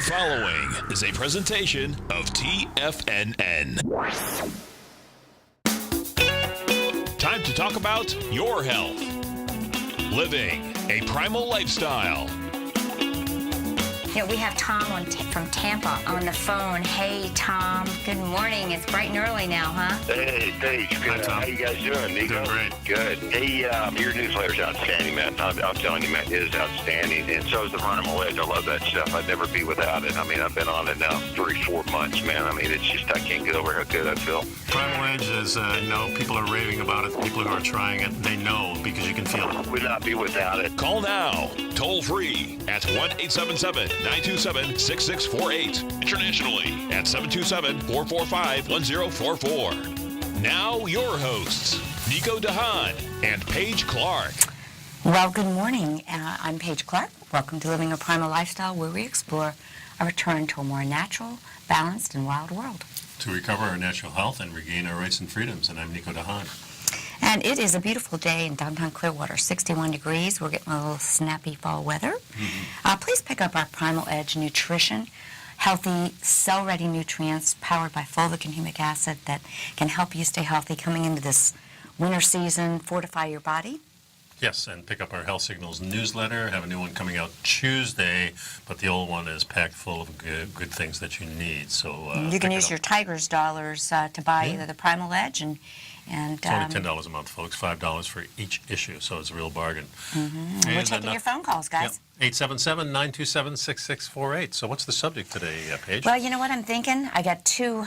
The following is a presentation of TFNN. Time to talk about your health. Living a primal lifestyle. You know, we have Tom from Tampa on the phone. Hey, Tom. Good morning. It's bright and early now, huh? Hey, Paige. Good. Hi, Tom. How you guys doing, Nico? Doing great. Good. Hey, your newsletter's outstanding, man. I'm telling you, man, it is outstanding. And so is the Primal Edge. I love that stuff. I'd never be without it. I mean, I've been on it now 3-4 months, man. I mean, it's just, I can't get over how good I feel. Primal Edge is, people are raving about it. People who are trying it, they know because you can feel it. Would not be without it. Call now, toll free at 1-877-927-6648. Internationally at 727-445-1044. Now your hosts, Nico and Haan and Paige Clarke. Well, good morning. I'm Paige Clarke. Welcome to Living a Primal Lifestyle, where we explore a return to a more natural, balanced, and wild world. To recover our natural health and regain our rights and freedoms. And I'm Nico and Haan. And it is a beautiful day in downtown Clearwater, 61 degrees. We're getting a little snappy fall weather. Please pick up our Primal Edge Nutrition, healthy, cell-ready nutrients powered by fulvic and humic acid that can help you stay healthy coming into this winter season, fortify your body. Yes, and pick up our Health Signals newsletter. Have a new one coming out Tuesday, but the old one is packed full of good things that you need. So you can use your Tiger's dollars to buy either the Primal Edge and it's only $10 a month, folks. $5 for each issue, so it's a real bargain. We're taking your phone calls, guys. Yep. 877-927-6648. So what's the subject today, Paige? Well, you know what I'm thinking? I got two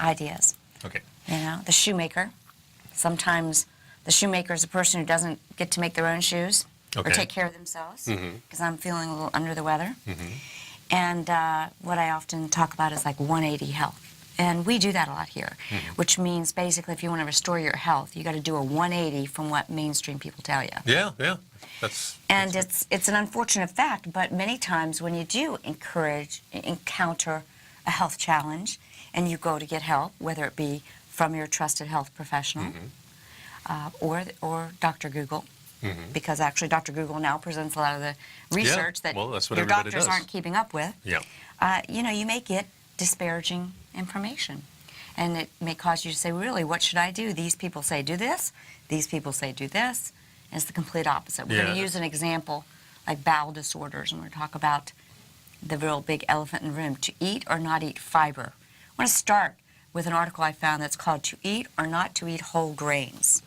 ideas. Okay. You know, the shoemaker. Sometimes the shoemaker is a person who doesn't get to make their own shoes or take care of themselves, because I'm feeling a little under the weather. And what I often talk about is like 180 health. And we do that a lot here, which means basically if you want to restore your health, you got to do a 180 from what mainstream people tell you. Yeah. It's an unfortunate fact, but many times when you do encounter a health challenge and you go to get help, whether it be from your trusted health professional or Dr. Google, because actually Dr. Google now presents a lot of the research that your doctors aren't keeping up with. You know, you may get disparaging information, and it may cause you to say, really, what should I do? These people say do this, these people say do this, and it's the complete opposite. We're going to use an example like bowel disorders, and we're going to talk about the real big elephant in the room, to eat or not eat fiber. I want to start with an article I found that's called To Eat or Not to Eat Whole Grains.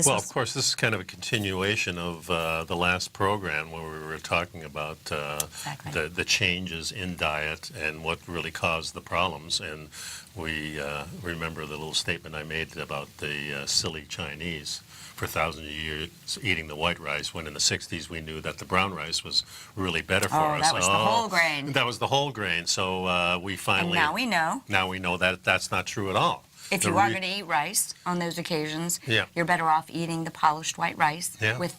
Of course, this is kind of a continuation of the last program where we were talking about the changes in diet and what really caused the problems. And we remember the little statement I made about the silly Chinese for thousands of years eating the white rice, when in the 60s we knew that the brown rice was really better for us. That was the whole grain. That was the whole grain. So we finally... And now we know. Now we know that that's not true at all. If you are going to eat rice on those occasions, you're better off eating the polished white rice with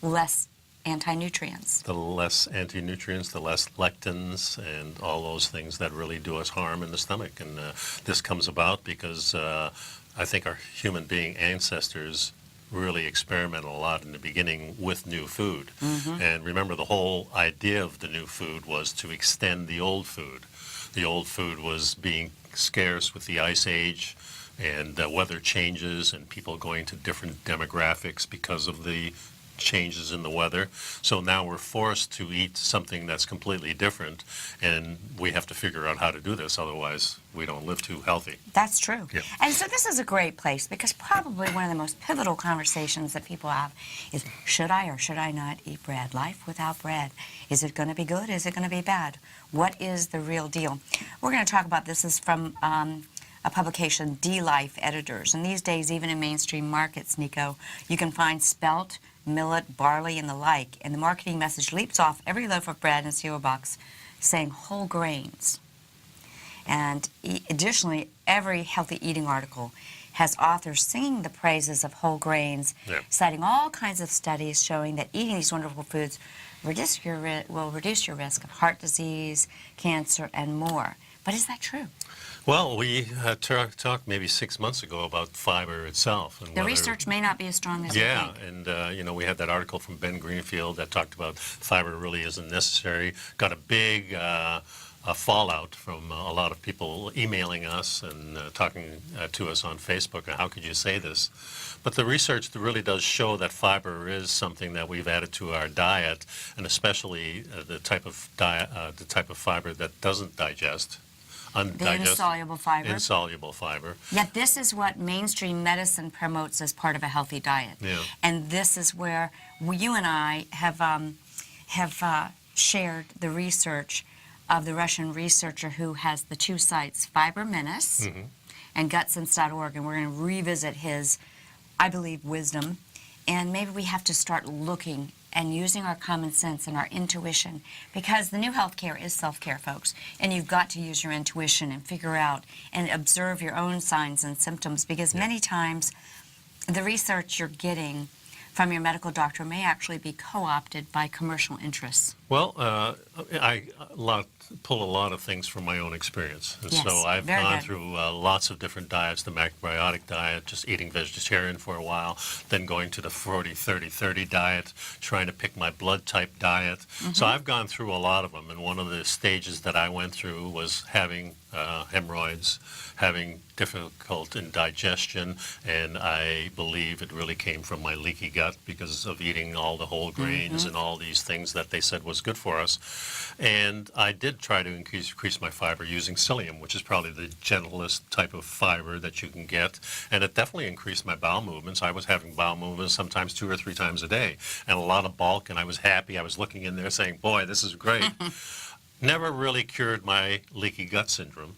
less anti-nutrients. The less anti-nutrients, the less lectins, and all those things that really do us harm in the stomach. And this comes about because I think our human being ancestors really experimented a lot in the beginning with new food. And remember, the whole idea of the new food was to extend the old food. The old food was being scarce with the Ice Age and weather changes and people going to different demographics because of the changes in the weather. So now we're forced to eat something that's completely different, and we have to figure out how to do this, otherwise we don't live too healthy. That's true. And so this is a great place, because probably one of the most pivotal conversations that people have is, should I or should I not eat bread? Life without bread. Is it going to be good? Is it going to be bad? What is the real deal? We're going to talk about this. Is from a publication, D-Life Editors. And these days, even in mainstream markets, Nico, you can find spelt, millet, barley, and the like. And the marketing message leaps off every loaf of bread and cereal box saying whole grains. And additionally, every healthy eating article has authors singing the praises of whole grains, citing all kinds of studies showing that eating these wonderful foods will reduce your risk of heart disease, cancer, and more. But is that true? Well, we talked maybe 6 months ago about fiber itself. And the research may not be as strong as you think. And you know, we had that article from Ben Greenfield that talked about fiber really isn't necessary. Got a big fallout from a lot of people emailing us and talking to us on Facebook. How could you say this? But the research really does show that fiber is something that we've added to our diet, and especially the type of fiber that doesn't digest. The insoluble fiber. Insoluble fiber. Yet this is what mainstream medicine promotes as part of a healthy diet. Yeah. And this is where you and I have shared the research of the Russian researcher who has the two sites, Fiber Menace and gutsense.org, and we're going to revisit his, I believe, wisdom. And maybe we have to start looking and using our common sense and our intuition, because the new healthcare is self-care, folks, and you've got to use your intuition and figure out and observe your own signs and symptoms, because many times the research you're getting from your medical doctor may actually be co-opted by commercial interests. Well, I pull a lot of things from my own experience. And yes, so I've gone good. through lots of different diets, the macrobiotic diet, just eating vegetarian for a while, then going to the 40-30-30 diet, trying to pick my blood type diet. So I've gone through a lot of them, and one of the stages that I went through was having hemorrhoids, having difficult in digestion, and I believe it really came from my leaky gut because of eating all the whole grains and all these things that they said was good for us. And I did try to increase my fiber using psyllium, which is probably the gentlest type of fiber that you can get, and it definitely increased my bowel movements. I was having bowel movements sometimes 2 or 3 times a day, and a lot of bulk, and I was happy. I was looking in there saying, boy, this is great. Never really cured my leaky gut syndrome.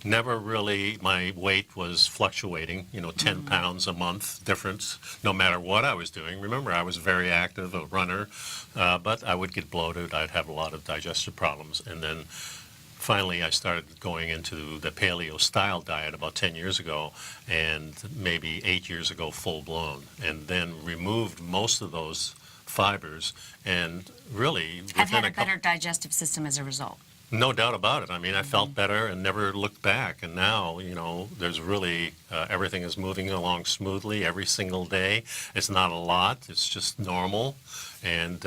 Never really, my weight was fluctuating, 10 pounds a month difference, no matter what I was doing. Remember, I was very active, a runner, but I would get bloated. I'd have a lot of digestive problems. And then finally I started going into the paleo-style diet about 10 years ago, and maybe 8 years ago full-blown, and then removed most of those fibers, and really I've had a better digestive system as a result. No doubt about it. I mean, I felt better and never looked back. And now, there's really, everything is moving along smoothly every single day. It's not a lot. It's just normal. And,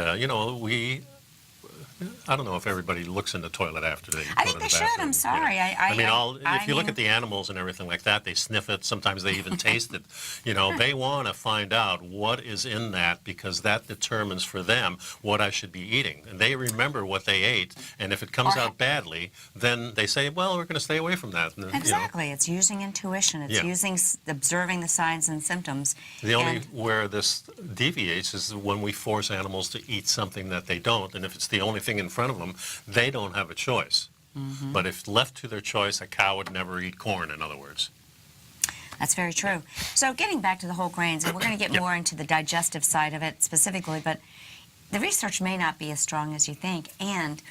I don't know if everybody looks in the toilet after they I go think to they the should. bathroom. I'm sorry. Yeah. If you look at the animals and everything like that, they sniff it. Sometimes they even taste it. They want to find out what is in that, because that determines for them what I should be eating. And they remember what they ate. And if it comes out badly, then they say, well, we're going to stay away from that. And, exactly. It's using intuition. It's observing the signs and symptoms. The only where this deviates is when we force animals to eat something that they don't. And if it's the only thing in front of them, they don't have a choice. But if left to their choice, a cow would never eat corn, in other words. That's very true. So getting back to the whole grains, and we're going to get more into the digestive side of it specifically, but the research may not be as strong as you think, and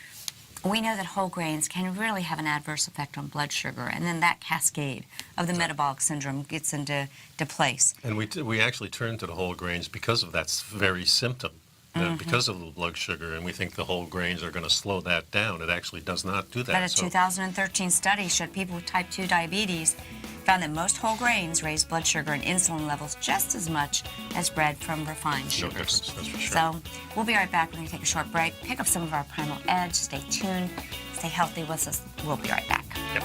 we know that whole grains can really have an adverse effect on blood sugar, and then that cascade of the metabolic syndrome gets into place. And we actually turn to the whole grains because of that very symptom. Because of the blood sugar, and we think the whole grains are going to slow that down. It actually does not do that. But a 2013 study showed people with type 2 diabetes found that most whole grains raise blood sugar and insulin levels just as much as bread from refined sugars. No difference, that's for sure. So we'll be right back. We're going to take a short break, pick up some of our Primal Edge, stay tuned, stay healthy with us. We'll be right back. Yep.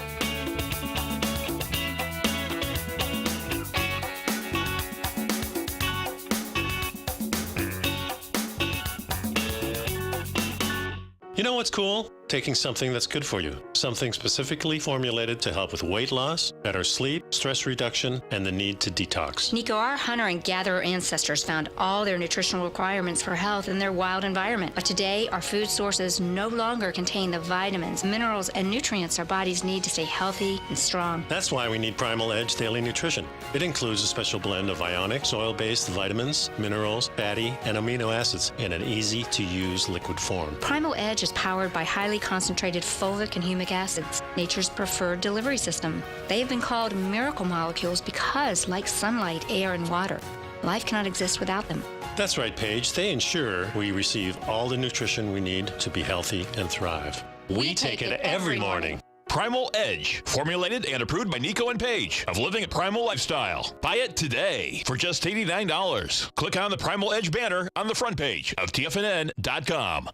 You know what's cool? Taking something that's good for you. Something specifically formulated to help with weight loss, better sleep, stress reduction, and the need to detox. Nico, our hunter and gatherer ancestors found all their nutritional requirements for health in their wild environment. But today, our food sources no longer contain the vitamins, minerals, and nutrients our bodies need to stay healthy and strong. That's why we need Primal Edge Daily Nutrition. It includes a special blend of ionic, soil-based vitamins, minerals, fatty, and amino acids in an easy-to-use liquid form. Primal Edge is powered by highly concentrated fulvic and humic acids, nature's preferred delivery system. They have been called miracle molecules because, like sunlight, air, and water, life cannot exist without them. That's right, Paige. They ensure we receive all the nutrition we need to be healthy and thrive. We take it every morning. Primal Edge, formulated and approved by Nico and Paige of Living a Primal Lifestyle. Buy it today for just $89. Click on the Primal Edge banner on the front page of TFNN.com.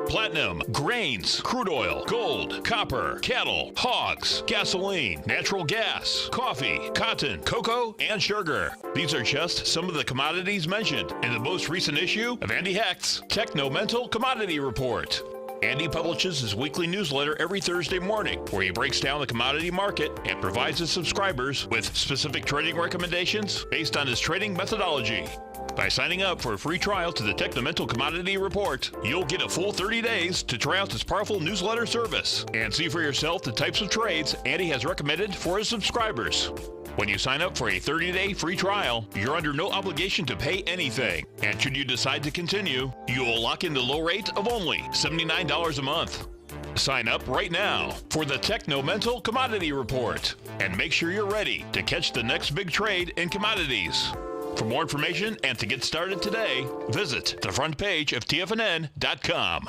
platinum, grains, crude oil, gold, copper, cattle, hogs, gasoline, natural gas, coffee, cotton, cocoa, and sugar. These are just some of the commodities mentioned in the most recent issue of Andy Hecht's Techno-Mental Commodity Report. Andy publishes his weekly newsletter every Thursday morning, where he breaks down the commodity market and provides his subscribers with specific trading recommendations based on his trading methodology. By signing up for a free trial to the Techno-Mental Commodity Report, you'll get a full 30 days to try out this powerful newsletter service and see for yourself the types of trades Andy has recommended for his subscribers. When you sign up for a 30-day free trial, you're under no obligation to pay anything. And should you decide to continue, you will lock in the low rate of only $79 a month. Sign up right now for the Techno-Mental Commodity Report and make sure you're ready to catch the next big trade in commodities. For more information and to get started today, visit the front page of TFNN.com.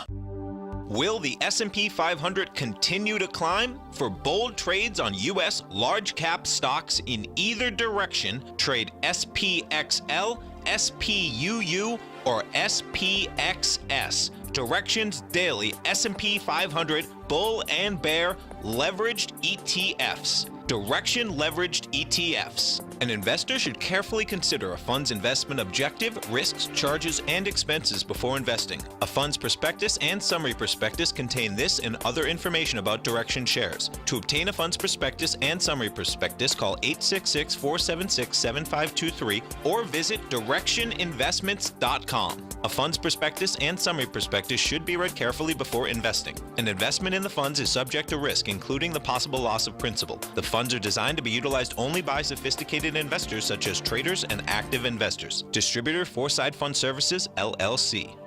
Will the S&P 500 continue to climb? For bold trades on U.S. large-cap stocks in either direction, trade SPXL, SPUU, or SPXS. Directions Daily S&P 500 Bull and Bear Leveraged ETFs. Direction Leveraged ETFs. An investor should carefully consider a fund's investment objective, risks, charges, and expenses before investing. A fund's prospectus and summary prospectus contain this and other information about Direction shares. To obtain a fund's prospectus and summary prospectus, call 866-476-7523 or visit directioninvestments.com. A fund's prospectus and summary prospectus should be read carefully before investing. An investment in the funds is subject to risk, including the possible loss of principal. The funds are designed to be utilized only by sophisticated investors such as traders and active investors. Distributor Foreside Fund Services, LLC.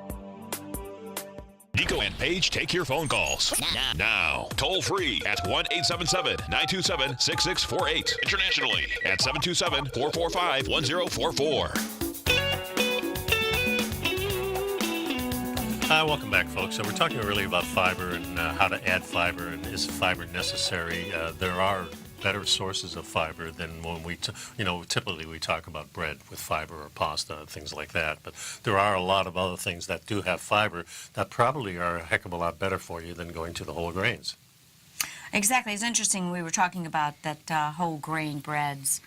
Nico and Paige take your phone calls now. Toll free at 1-877-927-6648. Internationally at 727-445-1044. Welcome back, folks. So we're talking really about fiber and how to add fiber, and is fiber necessary? There are better sources of fiber than when we, typically we talk about bread with fiber or pasta and things like that. But there are a lot of other things that do have fiber that probably are a heck of a lot better for you than going to the whole grains. Exactly. It's interesting. We were talking about that whole grain breads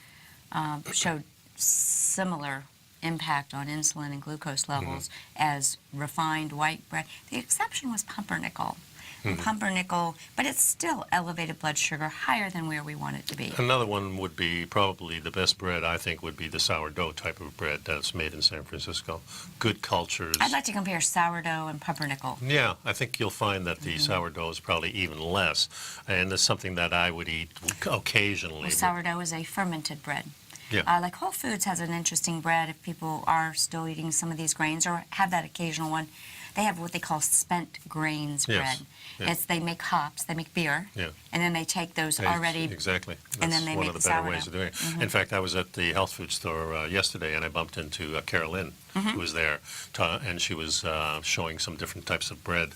showed similar impact on insulin and glucose levels as refined white bread. The exception was pumpernickel. And pumpernickel, but it's still elevated blood sugar, higher than where we want it to be. Another one would be probably the best bread, I think, would be the sourdough type of bread that's made in San Francisco. Good cultures. I'd like to compare sourdough and pumpernickel. Yeah, I think you'll find that the sourdough is probably even less, and it's something that I would eat occasionally. Well, sourdough is a fermented bread. Yeah. Like Whole Foods has an interesting bread if people are still eating some of these grains or have that occasional one. They have what they call spent grains bread. Yeah. They make hops, they make beer, and then they take those already. Exactly. That's and then they one make of the better ways of doing it. In fact, I was at the health food store yesterday, and I bumped into Carolyn, who was there, and she was showing some different types of bread.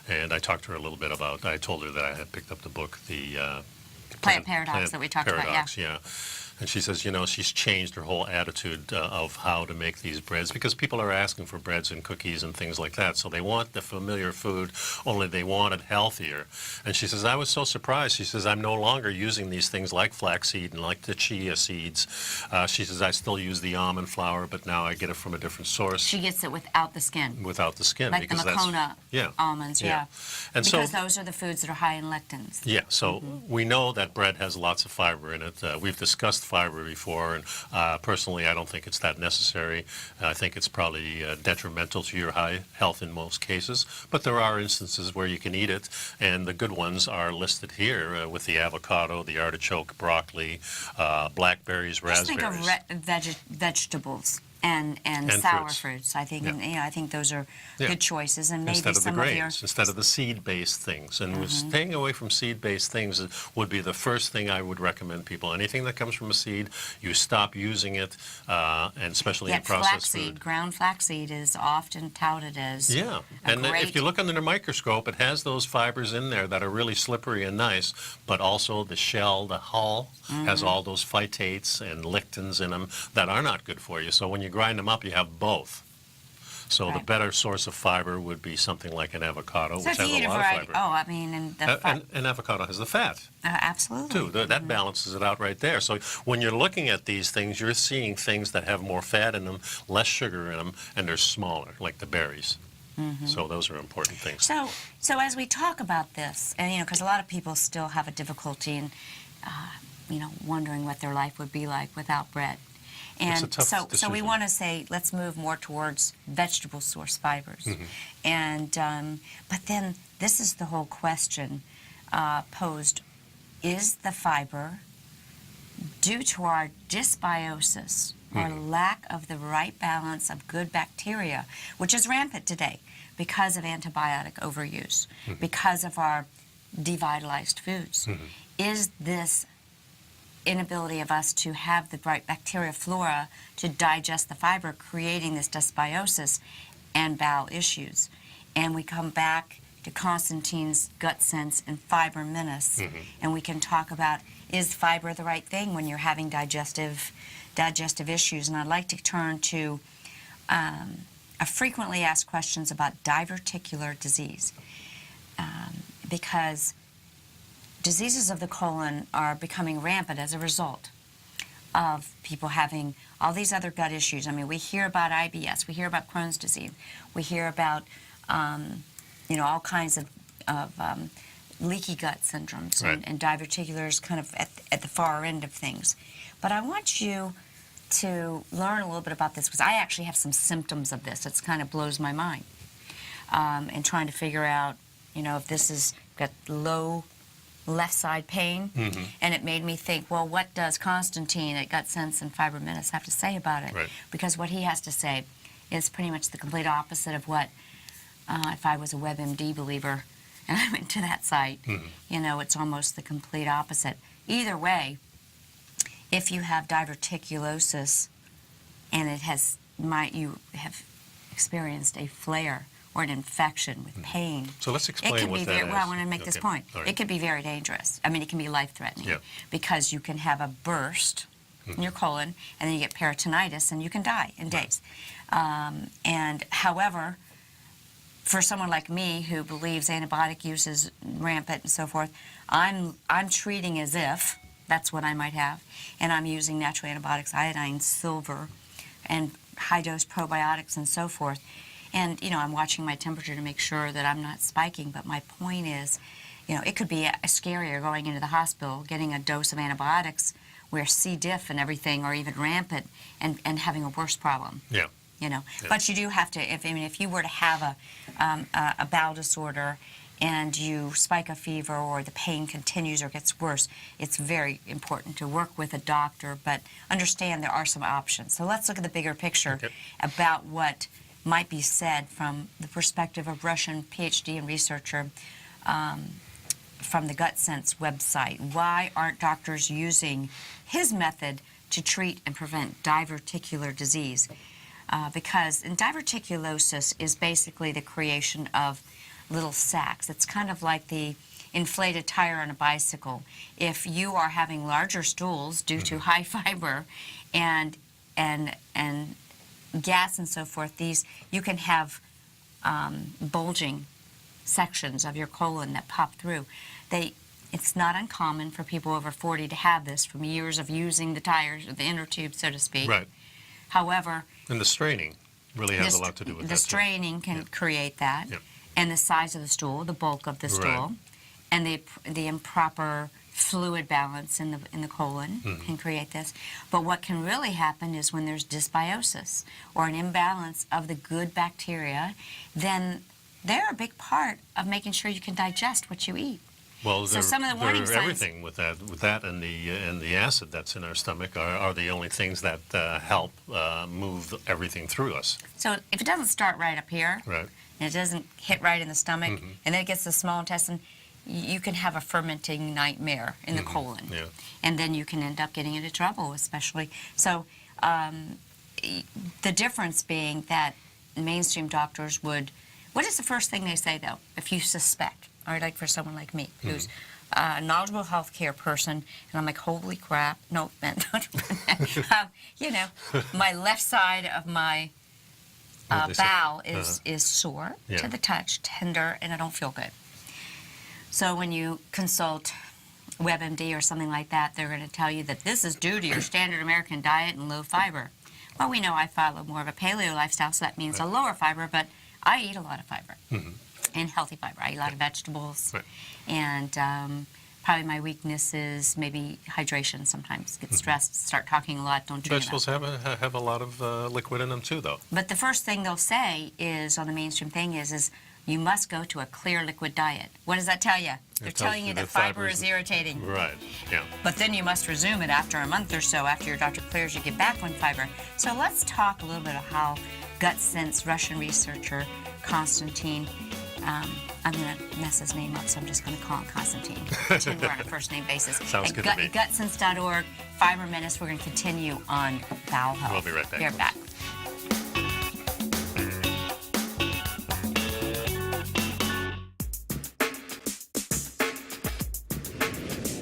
And I talked to her a little bit about. I told her that I had picked up the book, the Plant Paradox that we talked Paradox, about. Yeah. And she says, she's changed her whole attitude of how to make these breads because people are asking for breads and cookies and things like that. So they want the familiar food, only they want it healthier. And she says, I was so surprised. She says, I'm no longer using these things like flaxseed and like the chia seeds. She says, I still use the almond flour, but now I get it from a different source. She gets it without the skin. Without the skin. Like the because Makona almonds, And because those are the foods that are high in lectins. Yeah, so we know that bread has lots of fiber in it. We've discussed fiber before, and personally I don't think it's that necessary. I think it's probably detrimental to your high health in most cases, but there are instances where you can eat it, and the good ones are listed here with the avocado, the artichoke, broccoli, blackberries, raspberries. Just think of vegetables. And sour fruits. I think I think those are good choices, and maybe instead of some the grains, of your instead of the seed-based things. And staying away from seed-based things would be the first thing I would recommend people. Anything that comes from a seed, you stop using it, and especially in processed food. Ground flaxseed is often touted as if you look under the microscope, it has those fibers in there that are really slippery and nice, but also the shell, the hull, has all those phytates and lectins in them that are not good for you. So when you grind them up, you have both. So the Right. better source of fiber would be something like an avocado, So which if you has eat a a lot of variety, fiber. oh, I mean, and the fat, And avocado has the fat, absolutely. too. That balances it out right there. So when you're looking at these things, you're seeing things that have more fat in them, less sugar in them, and they're smaller, like the berries. So those are important things. So as we talk about this, and because a lot of people still have a difficulty in, wondering what their life would be like without bread. It's a And tough so we decision. want to say, let's move more towards vegetable source fibers. And but then this is the whole question posed: is the fiber, due to our dysbiosis or lack of the right balance of good bacteria, which is rampant today because of antibiotic overuse, because of our devitalized foods, is this inability of us to have the right bacteria flora to digest the fiber, creating this dysbiosis and bowel issues? And we come back to Constantine's gut sense and fiber menace, and we can talk about, is fiber the right thing when you're having digestive issues? And I'd like to turn to a frequently asked questions about diverticular disease, because diseases of the colon are becoming rampant as a result of people having all these other gut issues. I mean, we hear about IBS, we hear about Crohn's disease, we hear about all kinds of leaky gut syndromes, Right. and diverticulars kind of at the far end of things. But I want you to learn a little bit about this, because I actually have some symptoms of this. It kind of blows my mind. And trying to figure out, if this is got low left side pain, and it made me think, well, what does Constantine at Gut Sense and Fiber Menace have to say about it? Right. Because what he has to say is pretty much the complete opposite of what, if I was a WebMD believer and I went to that site, it's almost the complete opposite. Either way, if you have diverticulosis and you have experienced a flare or an infection with pain. So let's explain it can what be that very, is. Well, I want to make this Okay. point. All right. It could be very dangerous. I mean, it can be life-threatening, Yeah. because you can have a burst in your colon, and then you get peritonitis, and you can die in days. And however, for someone like me who believes antibiotic use is rampant and so forth, I'm treating as if that's what I might have, and I'm using natural antibiotics, iodine, silver, and high-dose probiotics and so forth. And, I'm watching my temperature to make sure that I'm not spiking, but my point is, it could be scarier going into the hospital, getting a dose of antibiotics where C. diff and everything are even rampant, and having a worse problem. Yeah. But you do have to, if you were to have a bowel disorder and you spike a fever, or the pain continues or gets worse, it's very important to work with a doctor, but understand there are some options. So let's look at the bigger picture about what might be said from the perspective of Russian PhD and researcher from the Gut Sense website. Why aren't doctors using his method to treat and prevent diverticular disease? Because diverticulosis is basically the creation of little sacs. It's kind of like the inflated tire on a bicycle. If you are having larger stools due to high fiber and gas and so forth, you can have bulging sections of your colon that pop through. It's not uncommon for people over 40 to have this from years of using the tires, or the inner tube, so to speak. Right. However, And the straining really has a lot to do with that. the straining can create that, Yep. and the size of the stool, the bulk of the stool, and the improper fluid balance in the colon can create this. But what can really happen is when there's dysbiosis or an imbalance of the good bacteria, then they're a big part of making sure you can digest what you eat. Well, So some of the warning signs- everything with that and the acid that's in our stomach are the only things that help move everything through us. So if it doesn't start right up here, Right. and it doesn't hit right in the stomach, and then it gets to the small intestine, you can have a fermenting nightmare in the colon. Yeah. And then you can end up getting into trouble, especially. So the difference being that mainstream doctors would, what is the first thing they say, though, if you suspect, or like for someone like me, who's a knowledgeable healthcare person, and I'm like, holy crap, no, man, don't, my left side of my What'd they say? bowel is sore Yeah. to the touch, tender, and I don't feel good. So when you consult WebMD or something like that, they're going to tell you that this is due to your standard American diet and low fiber. Well, we know I follow more of a paleo lifestyle, so that means a lower fiber, but I eat a lot of fiber and healthy fiber. I eat a lot of vegetables, and probably my weakness is maybe hydration sometimes. Get stressed, start talking a lot, don't drink enough. Vegetables have a lot of liquid in them too, though. But the first thing they'll say is, on the mainstream thing is you must go to a clear liquid diet. What does that tell you? They're telling you that fiber is irritating. Right, yeah. But then you must resume it after a month or so, after your doctor clears you, get back on fiber. So let's talk a little bit of how Gut Sense Russian researcher Konstantin, I'm going to mess his name up, so I'm just going to call him Konstantin. Pretend we're on a first-name basis. Sounds good to me. Gutsense.org, Fiber Menace. We're going to continue on bowel health. We'll be right back. We're back.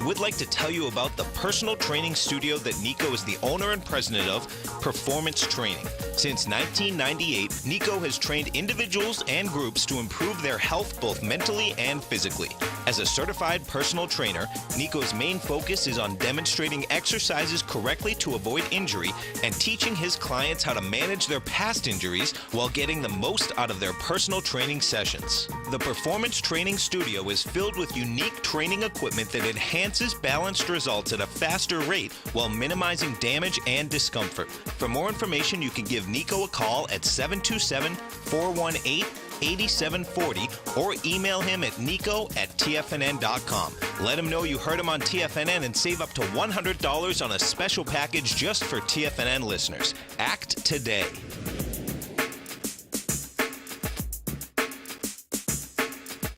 We'd like to tell you about the personal training studio that Nico is the owner and president of, Performance Training. Since 1998, Nico has trained individuals and groups to improve their health both mentally and physically. As a certified personal trainer, Nico's main focus is on demonstrating exercises correctly to avoid injury and teaching his clients how to manage their past injuries while getting the most out of their personal training sessions. The Performance Training Studio is filled with unique training equipment that enhances balanced results at a faster rate while minimizing damage and discomfort. For more information, you can give Nico a call at 727-418-8740 or email him at nico@tfnn.com. Let him know you heard him on TFNN and save up to $100 on a special package just for TFNN listeners. Act today.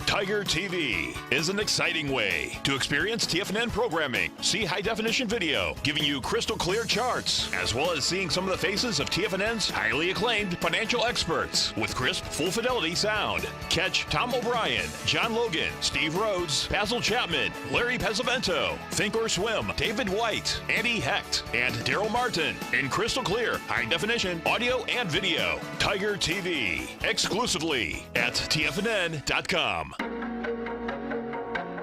Tiger TV is an exciting way to experience TFNN programming. See high-definition video, giving you crystal clear charts, as well as seeing some of the faces of TFNN's highly acclaimed financial experts with crisp, full-fidelity sound. Catch Tom O'Brien, John Logan, Steve Rhodes, Basil Chapman, Larry Pesavento, Think or Swim, David White, Andy Hecht, and Daryl Martin in crystal clear, high-definition audio and video. Tiger TV, exclusively at TFNN.com.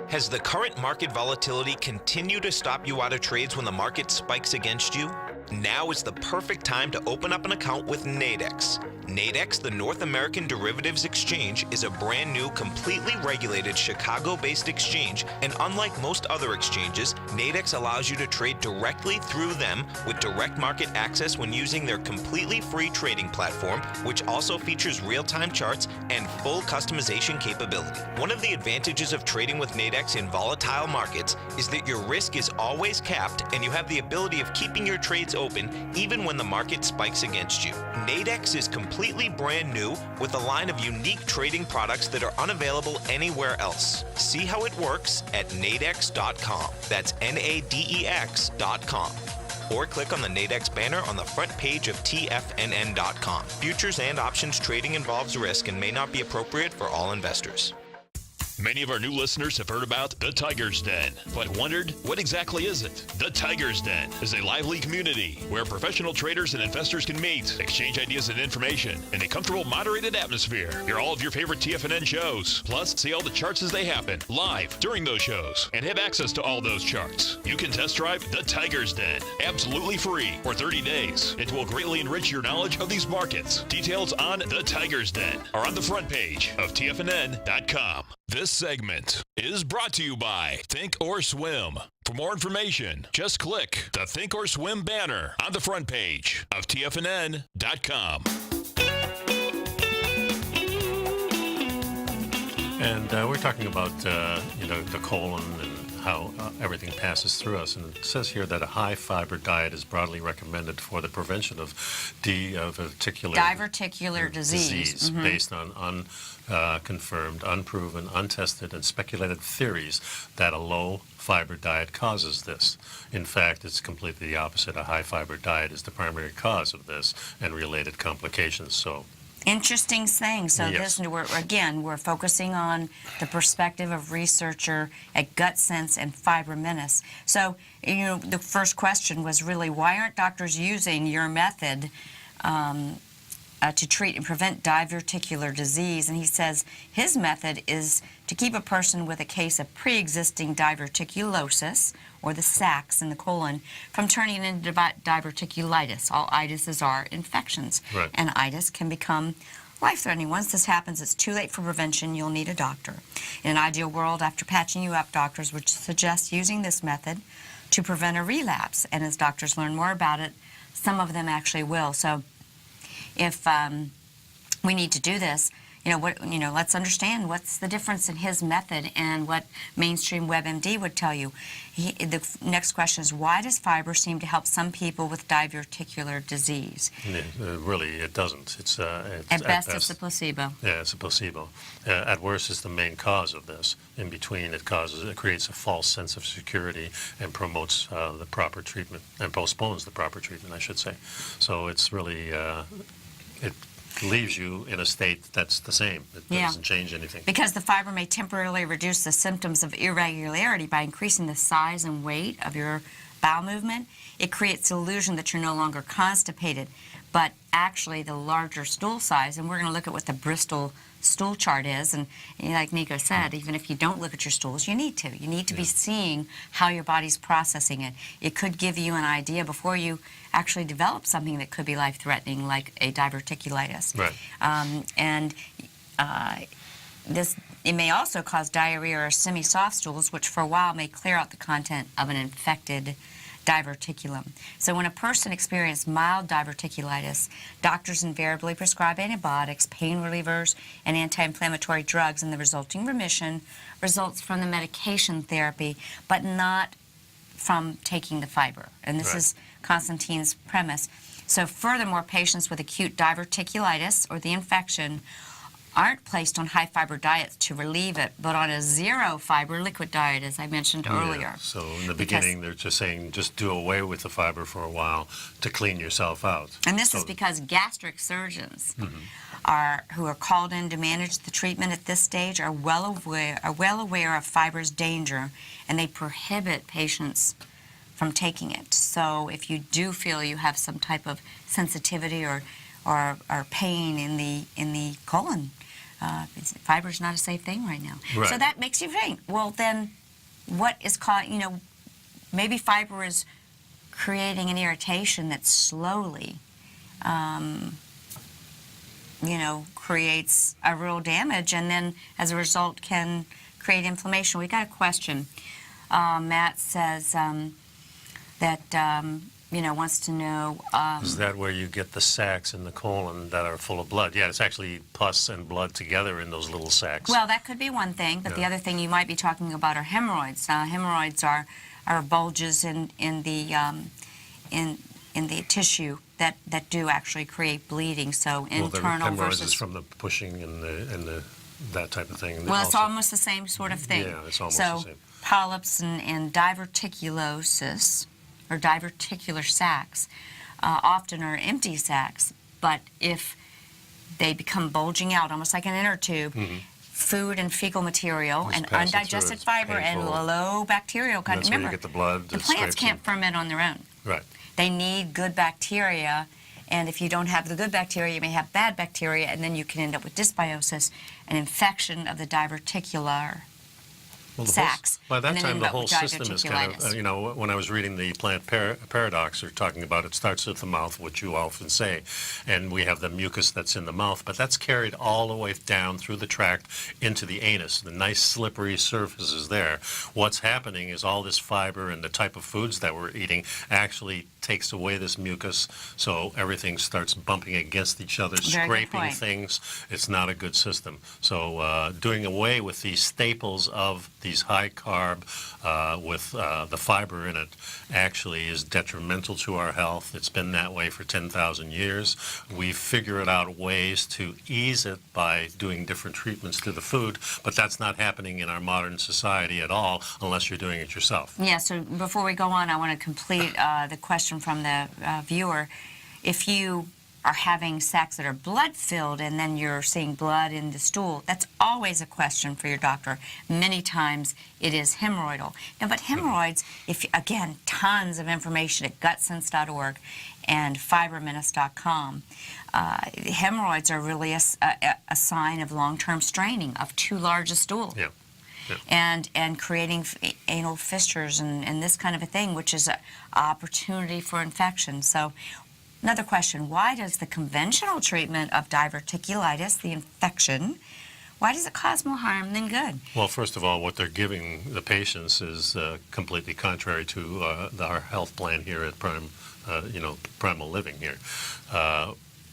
Has the current market volatility continued to stop you out of trades when the market spikes against you? Now is the perfect time to open up an account with Nadex. Nadex, the North American Derivatives Exchange, is a brand new, completely regulated Chicago-based exchange, and unlike most other exchanges, Nadex allows you to trade directly through them with direct market access when using their completely free trading platform, which also features real-time charts and full customization capability. One of the advantages of trading with Nadex in volatile markets is that your risk is always capped and you have the ability of keeping your trades open even when the market spikes against you. Nadex is completely brand new with a line of unique trading products that are unavailable anywhere else. See how it works at nadex.com. That's NADEX.com. Or click on the Nadex banner on the front page of TFNN.com. Futures and options trading involves risk and may not be appropriate for all investors. Many of our new listeners have heard about the Tiger's Den, but wondered, what exactly is it? The Tiger's Den is a lively community where professional traders and investors can meet, exchange ideas and information in a comfortable, moderated atmosphere. Hear all of your favorite TFNN shows, plus see all the charts as they happen live during those shows, and have access to all those charts. You can test drive the Tiger's Den absolutely free for 30 days. It will greatly enrich your knowledge of these markets. Details on the Tiger's Den are on the front page of TFNN.com. This segment is brought to you by Think or Swim. For more information, just click the Think or Swim banner on the front page of TFNN.com. And we're talking about, the colon and how everything passes through us. And it says here that a high-fiber diet is broadly recommended for the prevention of diverticular disease based on unconfirmed, unproven, untested, and speculated theories that a low-fiber diet causes this. In fact, it's completely the opposite. A high-fiber diet is the primary cause of this and related complications. So. Interesting thing. So yes. We're focusing on the perspective of researcher at Gut Sense and Fiber Menace. So, the first question was really, why aren't doctors using your method to treat and prevent diverticular disease, and he says his method is to keep a person with a case of pre-existing diverticulosis, or the sacs in the colon, from turning into diverticulitis. All itises are infections, Right. and itis can become life-threatening. Once this happens, it's too late for prevention. You'll need a doctor. In an ideal world, after patching you up, doctors would suggest using this method to prevent a relapse, and as doctors learn more about it, some of them actually will. So if we need to do this, let's understand what's the difference in his method and what mainstream WebMD would tell you. The next question is, why does fiber seem to help some people with diverticular disease? Really, it doesn't. It's At best, it's a placebo. Yeah, it's a placebo. At worst, it's the main cause of this. In between, it creates a false sense of security and promotes the proper treatment, and postpones the proper treatment, I should say. So it's really, it leaves you in a state that's the same. It doesn't change anything. Because the fiber may temporarily reduce the symptoms of irregularity by increasing the size and weight of your bowel movement. It creates the illusion that you're no longer constipated, but actually the larger stool size, and we're going to look at what the Bristol stool chart is, and like Nico said, even if you don't look at your stools, you need to. You need to be seeing how your body's processing it. It could give you an idea before you actually develop something that could be life-threatening, like a diverticulitis. Right. It may also cause diarrhea or semi-soft stools, which for a while may clear out the content of an infected diverticulum. So when a person experiences mild diverticulitis, doctors invariably prescribe antibiotics, pain relievers, and anti-inflammatory drugs, and the resulting remission results from the medication therapy, but not from taking the fiber. And this is Constantine's premise. So furthermore, patients with acute diverticulitis, or the infection, aren't placed on high-fiber diets to relieve it, but on a zero-fiber liquid diet, as I mentioned earlier. So in the beginning, they're just saying, just do away with the fiber for a while to clean yourself out. And this is because gastric surgeons who are called in to manage the treatment at this stage are well aware of fiber's danger, and they prohibit patients from taking it. So if you do feel you have some type of sensitivity or pain in the colon, fiber's not a safe thing right now. Right. So that makes you think, well, then what is maybe fiber is creating an irritation that slowly, creates a real damage, and then as a result can create inflammation. We got a question. Matt says wants to know... is that where you get the sacs in the colon that are full of blood? Yeah, it's actually pus and blood together in those little sacs. Well, that could be one thing, but the other thing you might be talking about are hemorrhoids. Hemorrhoids are bulges in the tissue that do actually create bleeding. So internal hemorrhoids versus... is from the pushing and that type of thing. Well, it's almost the same sort of thing. Yeah, it's almost the same. Polyps and diverticulosis, or diverticular sacs, often are empty sacs, but if they become bulging out, almost like an inner tube, food and fecal material and undigested fiber and low bacterial content. That's where you get the blood. The plants can't ferment on their own. Right. They need good bacteria, and if you don't have the good bacteria, you may have bad bacteria, and then you can end up with dysbiosis, an infection of the diverticular sacs. By that time, the whole system is kind of, when I was reading the plant paradox, they're talking about it starts with the mouth, which you often say, and we have the mucus that's in the mouth, but that's carried all the way down through the tract into the anus. The nice slippery surface is there. What's happening is all this fiber and the type of foods that we're eating actually takes away this mucus, so everything starts bumping against each other, scraping things. It's not a good system. So doing away with these staples of these high carb with the fiber in it actually is detrimental to our health. It's been that way for 10,000 years. We've figured out ways to ease it by doing different treatments to the food, but that's not happening in our modern society at all unless you're doing it yourself. Yeah, so before we go on, I want to complete the question from the viewer. If you are having sacs that are blood-filled and then you're seeing blood in the stool, that's always a question for your doctor. Many times it is hemorrhoidal. Now, but hemorrhoids, again, tons of information at gutsense.org, and fibermenace.com. Hemorrhoids are really a sign of long-term straining of too large a stool. Yeah. And creating anal fissures and this kind of a thing, which is an opportunity for infection. So another question, why does the conventional treatment of diverticulitis, the infection, why does it cause more harm than good? Well, first of all, what they're giving the patients is completely contrary to our health plan here at Primal Living here.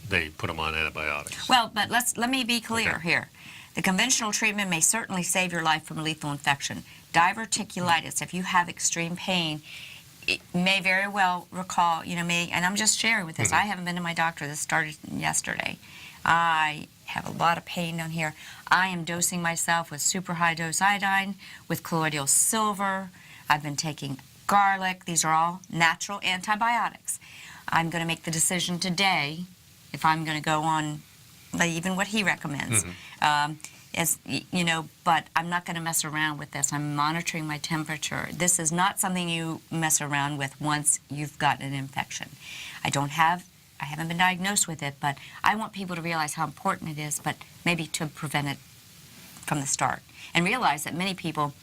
They put them on antibiotics. Well, but let me be clear here. The conventional treatment may certainly save your life from a lethal infection. Diverticulitis, if you have extreme pain, it may very well recall, and I'm just sharing with this. I haven't been to my doctor. This started yesterday. I have a lot of pain down here. I am dosing myself with super high dose iodine, with colloidal silver. I've been taking garlic. These are all natural antibiotics. I'm going to make the decision today if I'm going to go on even what he recommends. But I'm not going to mess around with this. I'm monitoring my temperature. This is not something you mess around with once you've gotten an infection. I haven't been diagnosed with it, but I want people to realize how important it is, but maybe to prevent it from the start. And realize that many people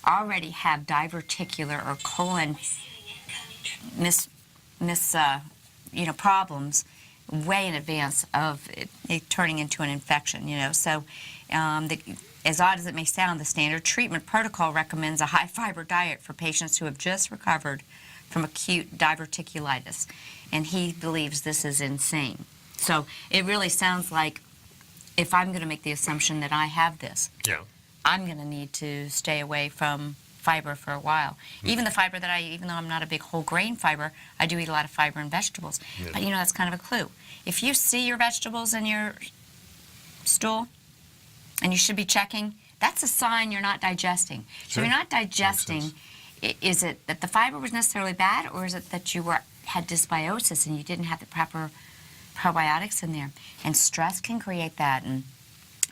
already have diverticular or colon problems way in advance of it turning into an infection, So as odd as it may sound, the standard treatment protocol recommends a high-fiber diet for patients who have just recovered from acute diverticulitis. And he believes this is insane. So it really sounds like if I'm going to make the assumption that I have this, I'm going to need to stay away from fiber for a while. Even the fiber that even though I'm not a big whole grain fiber, I do eat a lot of fiber and vegetables. But that's kind of a clue. If you see your vegetables in your stool, and you should be checking, that's a sign you're not digesting. So if you're not digesting, is it that the fiber was necessarily bad, or is it that you had dysbiosis and you didn't have the proper probiotics in there? And stress can create that, and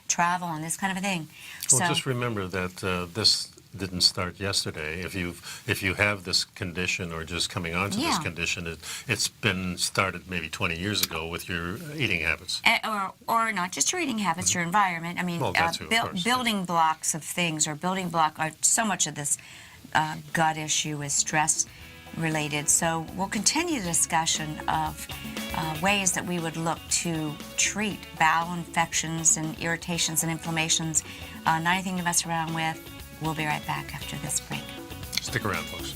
travel and this kind of a thing. Well, just remember that this didn't start yesterday. If you have this condition or just coming onto this condition, it's been started maybe 20 years ago with your eating habits. Or not just your eating habits, your environment. I mean, building blocks of things, or so much of this gut issue is stress related. So we'll continue the discussion of ways that we would look to treat bowel infections and irritations and inflammations. Not anything to mess around with. We'll be right back after this break. Stick around, folks.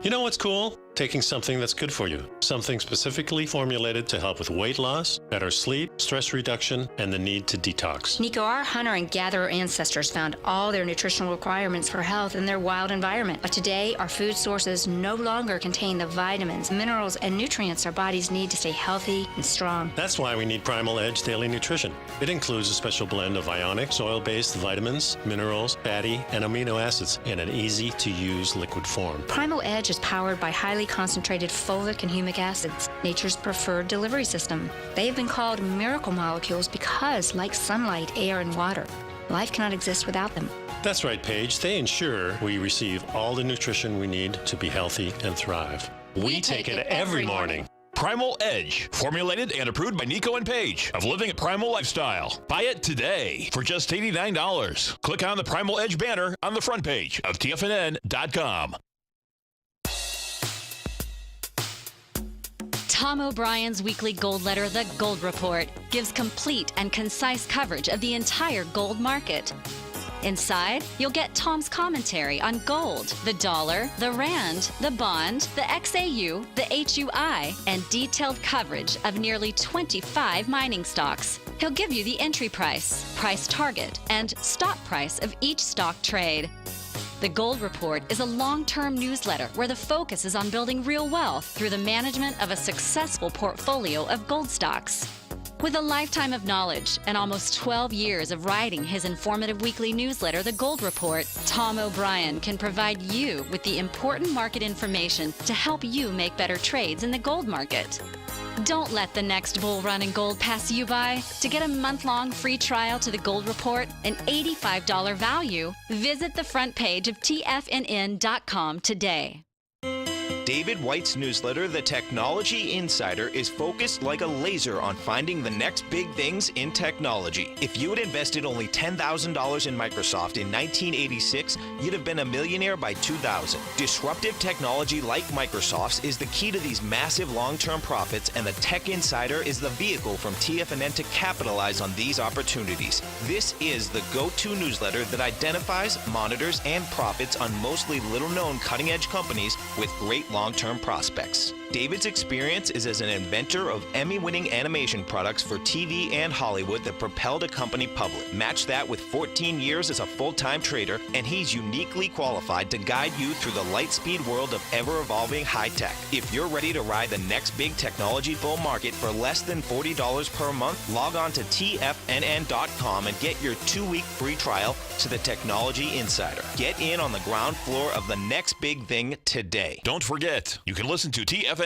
You know what's cool? Taking something that's good for you. Something specifically formulated to help with weight loss, better sleep, stress reduction, and the need to detox. Nico, our hunter and gatherer ancestors found all their nutritional requirements for health in their wild environment. But today, our food sources no longer contain the vitamins, minerals, and nutrients our bodies need to stay healthy and strong. That's why we need Primal Edge Daily Nutrition. It includes a special blend of ionic, oil-based vitamins, minerals, fatty, and amino acids in an easy-to-use liquid form. Primal Edge is powered by highly concentrated folic and humic acids, nature's preferred delivery system. They have been called miracle molecules because, like sunlight, air, and water, life cannot exist without them. That's right, Paige. They ensure we receive all the nutrition we need to be healthy and thrive. We take it every morning. Primal Edge, formulated and approved by Nico and Paige of Living a Primal Lifestyle. Buy it today for just $89. Click on the Primal Edge banner on the front page of TFNN.com. Tom O'Brien's weekly gold letter, The Gold Report, gives complete and concise coverage of the entire gold market. Inside, you'll get Tom's commentary on gold, the dollar, the rand, the bond, the XAU, the HUI, and detailed coverage of nearly 25 mining stocks. He'll give you the entry price, price target, and stop price of each stock trade. The Gold Report is a long-term newsletter where the focus is on building real wealth through the management of a successful portfolio of gold stocks. With a lifetime of knowledge and almost 12 years of writing his informative weekly newsletter, The Gold Report, Tom O'Brien can provide you with the important market information to help you make better trades in the gold market. Don't let the next bull run in gold pass you by. To get a month-long free trial to the Gold Report, an $85 value, visit the front page of TFNN.com today. David White's newsletter, The Technology Insider, is focused like a laser on finding the next big things in technology. If you had invested only $10,000 in Microsoft in 1986, you'd have been a millionaire by 2000. Disruptive technology like Microsoft's is the key to these massive long-term profits, and the Tech Insider is the vehicle from TFNN to capitalize on these opportunities. This is the go-to newsletter that identifies, monitors, and profits on mostly little-known cutting-edge companies with great long-term prospects. David's experience is as an inventor of Emmy-winning animation products for TV and Hollywood that propelled a company public. Match that with 14 years as a full-time trader, and he's uniquely qualified to guide you through the light-speed world of ever-evolving high-tech. If you're ready to ride the next big technology bull market for less than $40 per month, log on to TFNN.com and get your 2-week free trial to the Technology Insider. Get in on the ground floor of the next big thing today. Don't forget, you can listen to TFNN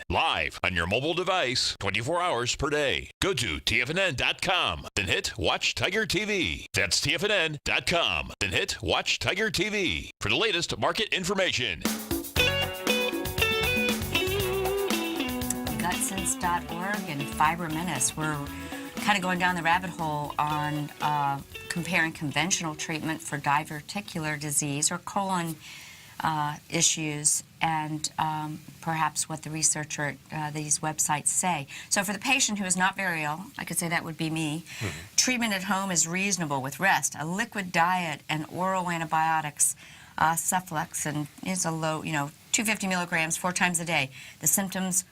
live on your mobile device 24 hours per day. Go to TFNN.com, then hit Watch Tiger TV. That's TFNN.com, then hit Watch Tiger TV for the latest market information. Gutsense.org and Fiber Menace. We're kind of going down the rabbit hole on comparing conventional treatment for diverticular disease or colon issues and perhaps what the researcher these websites say. So for the patient who is not very ill, I could say that would be me, treatment at home is reasonable with rest, a liquid diet, and oral antibiotics. Cephalexin is a low, 250 milligrams 4 times a day. The symptoms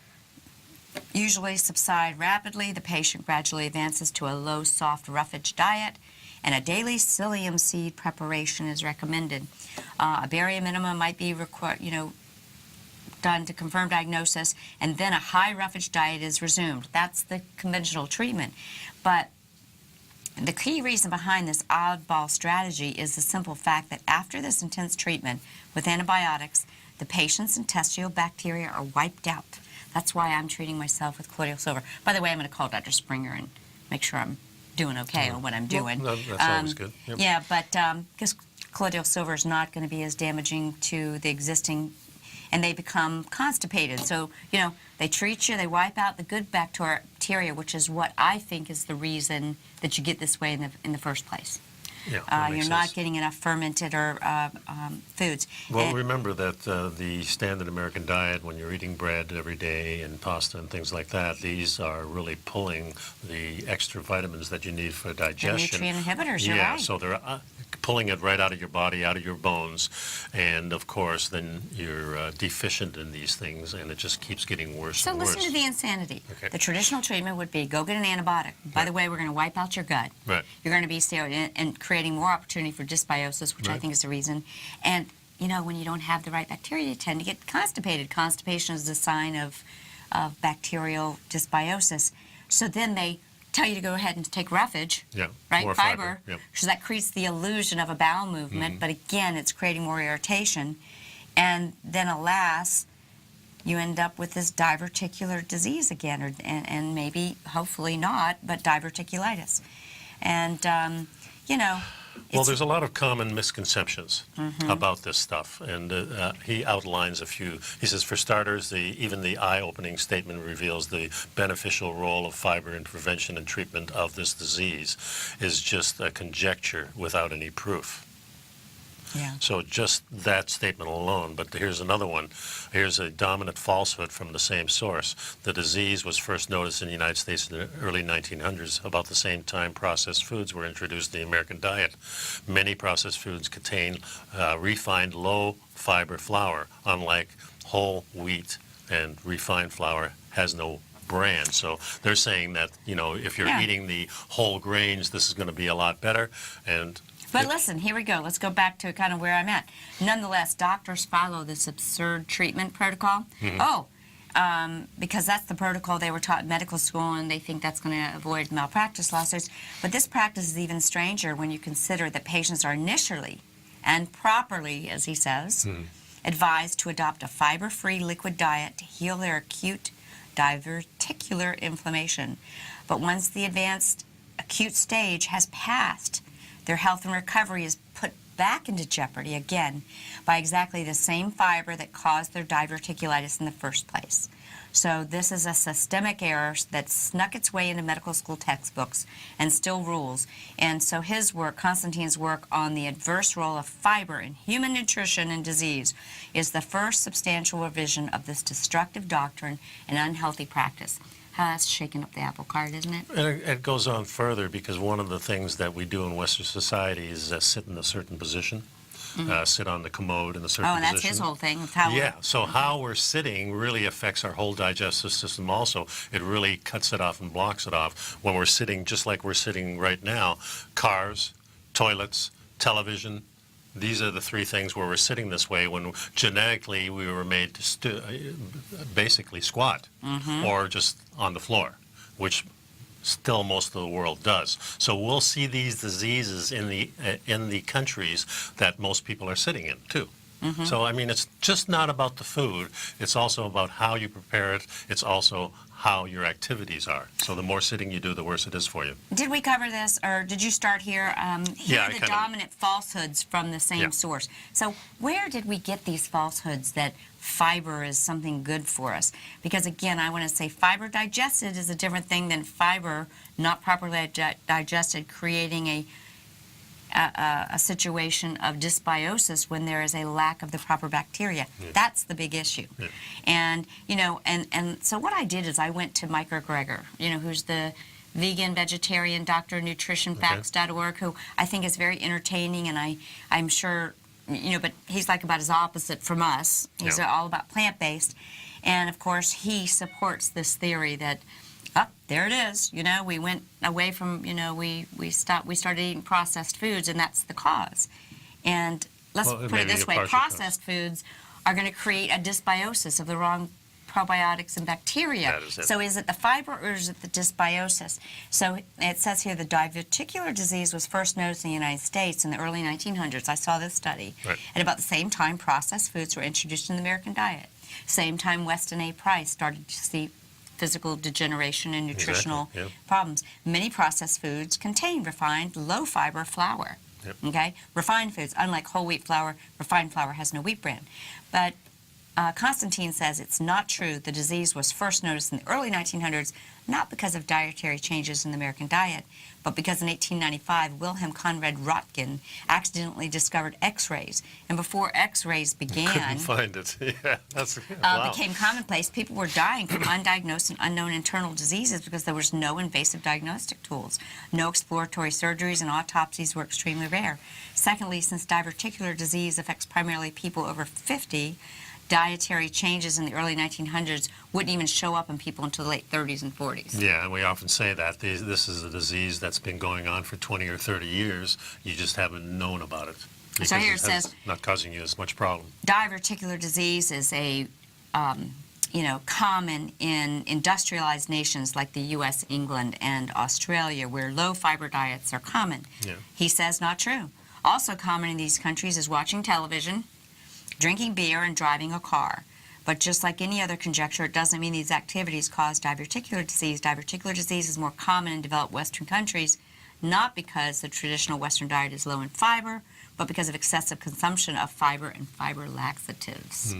usually subside rapidly. The patient gradually advances to a low, soft roughage diet, and a daily psyllium seed preparation is recommended. A barium minimum might be done to confirm diagnosis, and then a high roughage diet is resumed. That's the conventional treatment. But the key reason behind this oddball strategy is the simple fact that after this intense treatment with antibiotics, the patient's intestinal bacteria are wiped out. That's why I'm treating myself with colloidal silver. By the way, I'm going to call Dr. Springer and make sure I'm doing okay on what I'm doing. Well, that's always good. Yep. Yeah, but because colloidal silver is not going to be as damaging to the existing, and they become constipated. So, they treat you, they wipe out the good bacteria, which is what I think is the reason that you get this way in the first place. Yeah, you're not getting enough fermented or foods. Well, remember that the standard American diet, when you're eating bread every day and pasta and things like that, these are really pulling the extra vitamins that you need for digestion. The nutrient inhibitors, you're right. So they're pulling it right out of your body, out of your bones, and of course then you're deficient in these things, and it just keeps getting worse and worse. So listen to the insanity. Okay. The traditional treatment would be go get an antibiotic. By the way, we're going to wipe out your gut. Right. You're going to be and creating more opportunity for dysbiosis, which I think is the reason. And when you don't have the right bacteria, you tend to get constipated. Constipation is a sign of bacterial dysbiosis. So then they tell you to go ahead and take roughage, right? More Fiber, yep. because that creates the illusion of a bowel movement, but again, it's creating more irritation. And then, alas, you end up with this diverticular disease again, and maybe, hopefully not, but diverticulitis. And, well, there's a lot of common misconceptions about this stuff, and he outlines a few. He says, for starters, even the eye-opening statement reveals the beneficial role of fiber in prevention and treatment of this disease is just a conjecture without any proof. Yeah. So just that statement alone. But here's another one. Here's a dominant falsehood from the same source. The disease was first noticed in the United States in the early 1900s, about the same time processed foods were introduced in the American diet. Many processed foods contain refined low-fiber flour, unlike whole wheat, and refined flour has no bran. So they're saying that, if you're eating the whole grains, this is going to be a lot better. But listen, here we go. Let's go back to kind of where I'm at. Nonetheless, doctors follow this absurd treatment protocol. Because that's the protocol they were taught in medical school, and they think that's going to avoid malpractice lawsuits. But this practice is even stranger when you consider that patients are initially and properly, as he says, advised to adopt a fiber-free liquid diet to heal their acute diverticular inflammation. But once the advanced acute stage has passed, their health and recovery is put back into jeopardy again by exactly the same fiber that caused their diverticulitis in the first place. So this is a systemic error that snuck its way into medical school textbooks and still rules. And so his work, Constantine's work on the adverse role of fiber in human nutrition and disease, is the first substantial revision of this destructive doctrine and unhealthy practice. That's shaking up the apple cart, isn't it? And it goes on further because one of the things that we do in Western society is sit in a certain position. Sit on the commode in a certain position. Oh, and that's his whole thing. Of how Yeah, so how we're sitting really affects our whole digestive system also. It really cuts it off and blocks it off. When we're sitting just like we're sitting right now, cars, toilets, television, these are the three things where we're sitting this way when genetically we were made to basically squat or just on the floor, which still most of the world does. So we'll see these diseases in the countries that most people are sitting in too. So I mean, it's just not about the food. It's also about how you prepare it. It's also how your activities are. So the more sitting you do, the worse it is for you. Did we cover this, or did you start here? Here Yeah, are the dominant falsehoods from the same source. So where did we get these falsehoods that fiber is something good for us? Because again, I want to say fiber digested is a different thing than fiber not properly digested, creating a situation of dysbiosis when there is a lack of the proper bacteria. That's the big issue. And, you know, and so what I did is I went to Mike Greger, you know, who's the vegan, vegetarian doctor, nutritionfacts.org, who I think is very entertaining, and I'm sure, you know, but he's like about as opposite from us. He's all about plant-based. And, of course, he supports this theory that, oh, there it is. You know, we went away from, you know, we started eating processed foods, and that's the cause. And let's put it this way, processed foods are going to create a dysbiosis of the wrong probiotics and bacteria. That is it. So is it the fiber or is it the dysbiosis? So it says here the diverticular disease was first noticed in the United States in the early 1900s. I saw this study. Right. At about the same time, processed foods were introduced in the American diet. Same time, Weston A. Price started to see physical degeneration and nutritional problems. Many processed foods contain refined, low-fiber flour. Okay? Refined foods, unlike whole wheat flour, refined flour has no wheat bran. But Constantine says it's not true. The disease was first noticed in the early 1900s, not because of dietary changes in the American diet, but because in 1895, Wilhelm Conrad Röntgen accidentally discovered X-rays. And before X-rays began, couldn't find it. Yeah, that's wow. Became commonplace. People were dying from undiagnosed and unknown internal diseases because there was no invasive diagnostic tools. No exploratory surgeries, and autopsies were extremely rare. Secondly, since diverticular disease affects primarily people over 50, dietary changes in the early 1900s wouldn't even show up in people until the late 30s and 40s. Yeah, and we often say that this is a disease that's been going on for 20 or 30 years. You just haven't known about it. So here it says, not causing you as much problem. Diverticular disease is a, common in industrialized nations like the U.S., England, and Australia, where low-fiber diets are common. Yeah. He says not true. Also common in these countries is watching television, drinking beer, and driving a car. But just like any other conjecture, it doesn't mean these activities cause diverticular disease. Diverticular disease is more common in developed Western countries, not because the traditional Western diet is low in fiber, but because of excessive consumption of fiber and fiber laxatives.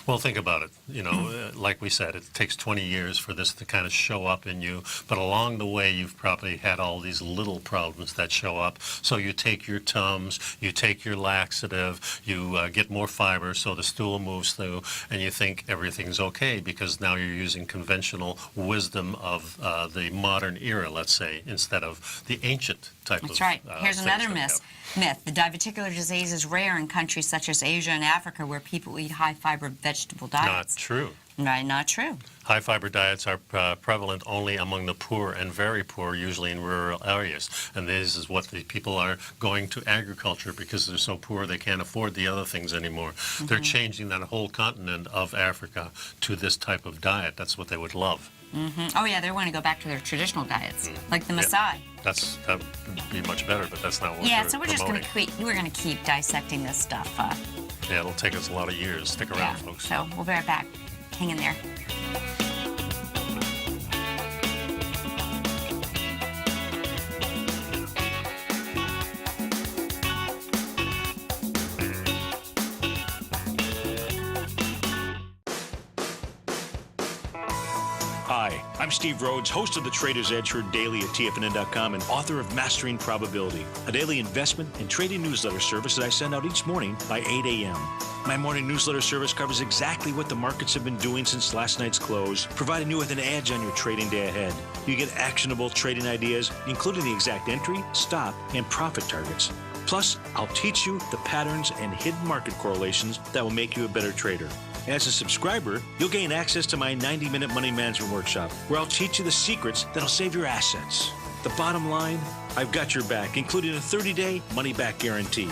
Well, think about it. You know, like we said, it takes 20 years for this to kind of show up in you, but along the way you've probably had all these little problems that show up. So you take your Tums, you take your laxative, you get more fiber so the stool moves through, and you think everything's okay because now you're using conventional wisdom of the modern era, let's say, instead of the ancient type of That's right. Here's another myth. The diverticular disease is rare in countries such as Asia and Africa where people eat high-fiber vegetable diets. Not true. Right, not true. High-fiber diets are prevalent only among the poor and very poor, usually in rural areas. And this is what the people are going to agriculture because they're so poor they can't afford the other things anymore. They're changing that whole continent of Africa to this type of diet. That's what they would love. Oh, yeah, they want to go back to their traditional diets, like the Maasai. That would be much better, but that's not what Yeah, we're so we're promoting. just going to keep dissecting this stuff. Yeah, it'll take us a lot of years. Stick around, folks. So we'll be right back. Hang in there. Hi, I'm Steve Rhodes, host of the Trader's Edge, heard daily at TFNN.com and author of Mastering Probability, a daily investment and trading newsletter service that I send out each morning by 8 a.m. My morning newsletter service covers exactly what the markets have been doing since last night's close, providing you with an edge on your trading day ahead. You get actionable trading ideas, including the exact entry, stop, and profit targets. Plus, I'll teach you the patterns and hidden market correlations that will make you a better trader. As a subscriber, you'll gain access to my 90-minute money management workshop, where I'll teach you the secrets that'll save your assets. The bottom line, I've got your back, including a 30-day money-back guarantee.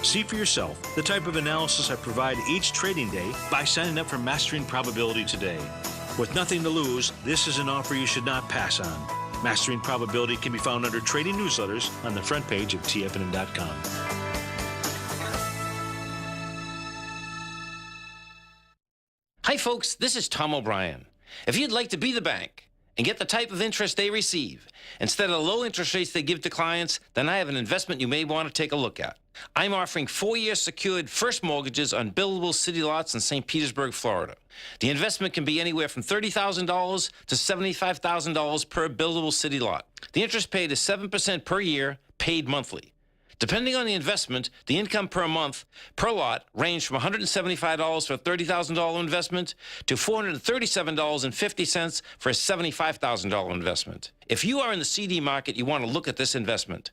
See for yourself the type of analysis I provide each trading day by signing up for Mastering Probability today. With nothing to lose, this is an offer you should not pass on. Mastering Probability can be found under Trading Newsletters on the front page of TFNN.com. Hi folks, this is Tom O'Brien. If you'd like to be the bank and get the type of interest they receive instead of the low interest rates they give to clients, then I have an investment you may want to take a look at. I'm offering 4-year secured first mortgages on buildable city lots in St. Petersburg, Florida. The investment can be anywhere from $30,000 to $75,000 per buildable city lot. The interest paid is 7% per year, paid monthly. Depending on the investment, the income per month per lot ranged from $175 for a $30,000 investment to $437.50 for a $75,000 investment. If you are in the CD market, you want to look at this investment.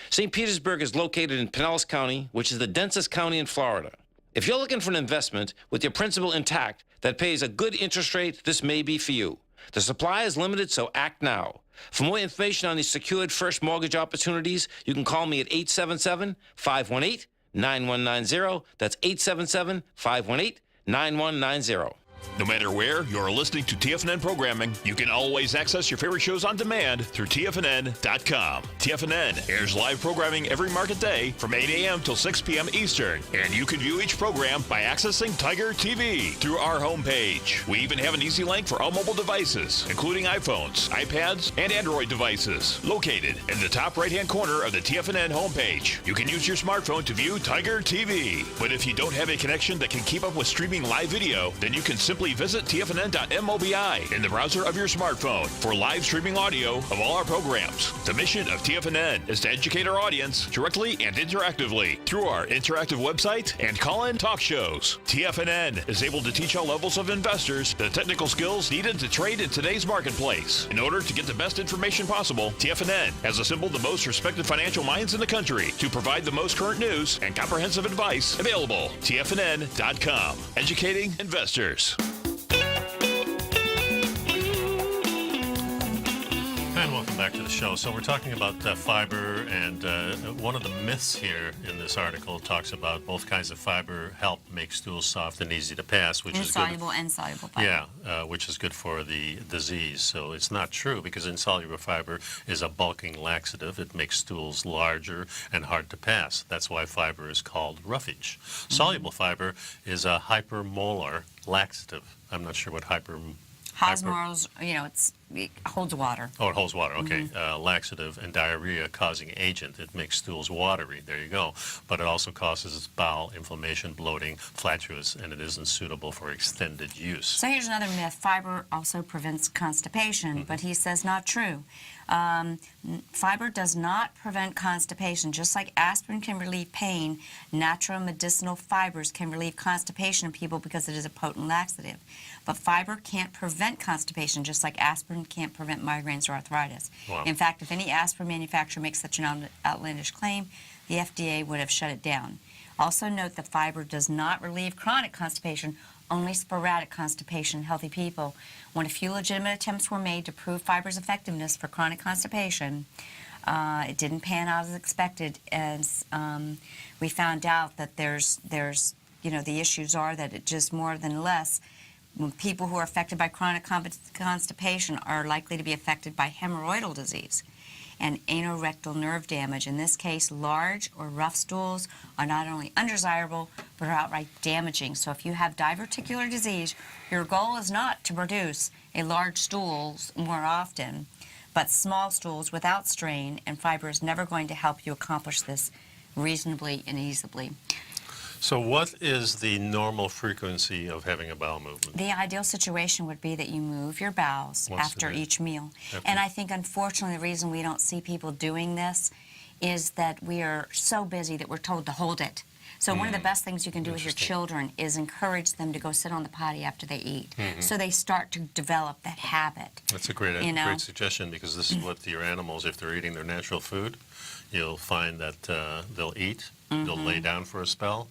St. Petersburg is located in Pinellas County, which is the densest county in Florida. If you're looking for an investment with your principal intact that pays a good interest rate, this may be for you. The supply is limited, so act now. For more information on these secured first mortgage opportunities, you can call me at 877-518-9190. That's 877-518-9190. No matter where you're listening to TFNN programming, you can always access your favorite shows on demand through TFNN.com. TFNN airs live programming every market day from 8 a.m. till 6 p.m. Eastern, and you can view each program by accessing Tiger TV through our homepage. We even have an easy link for all mobile devices, including iPhones, iPads, and Android devices, located in the top right-hand corner of the TFNN homepage. You can use your smartphone to view Tiger TV, but if you don't have a connection that can keep up with streaming live video, then you can simply visit TFNN.mobi in the browser of your smartphone for live streaming audio of all our programs. The mission of TFNN is to educate our audience directly and interactively through our interactive website and call-in talk shows. TFNN is able to teach all levels of investors the technical skills needed to trade in today's marketplace. In order to get the best information possible, TFNN has assembled the most respected financial minds in the country to provide the most current news and comprehensive advice available. TFNN.com, educating investors. And welcome back to the show. So we're talking about fiber, and one of the myths here in this article talks about both kinds of fiber help make stools soft and easy to pass, which is good. Insoluble and soluble fiber. Yeah, which is good for the disease. So it's not true, because insoluble fiber is a bulking laxative. It makes stools larger and hard to pass. That's why fiber is called roughage. Soluble fiber is a hypermolar laxative. I'm not sure what Osmorals, it holds water. Oh, it holds water, okay. Laxative and diarrhea causing agent. It makes stools watery, there you go. But it also causes bowel inflammation, bloating, flatulence, and it isn't suitable for extended use. So here's another myth. Fiber also prevents constipation, but he says not true. Fiber does not prevent constipation. Just like aspirin can relieve pain, natural medicinal fibers can relieve constipation in people because it is a potent laxative. But fiber can't prevent constipation, just like aspirin can't prevent migraines or arthritis. Wow. In fact, if any aspirin manufacturer makes such an outlandish claim, the FDA would have shut it down. Also note that fiber does not relieve chronic constipation, only sporadic constipation in healthy people. When a few legitimate attempts were made to prove fiber's effectiveness for chronic constipation, it didn't pan out as expected, and we found out that there's the issues are that it just more than less, when people who are affected by chronic constipation are likely to be affected by hemorrhoidal disease and anorectal nerve damage. In this case, large or rough stools are not only undesirable, but are outright damaging. So if you have diverticular disease, your goal is not to produce a large stool more often, but small stools without strain, and fiber is never going to help you accomplish this reasonably and easily. So what is the normal frequency of having a bowel movement? The ideal situation would be that you move your bowels Once a after day. each meal. After- And I think, unfortunately, the reason we don't see people doing this is that we are so busy that we're told to hold it. So one of the best things you can do with your Interesting. children is encourage them to go sit on the potty after they eat. So they start to develop that habit. That's a great, You know? great suggestion, because this is what your animals, if they're eating their natural food, you'll find that they'll eat, they'll lay down for a spell,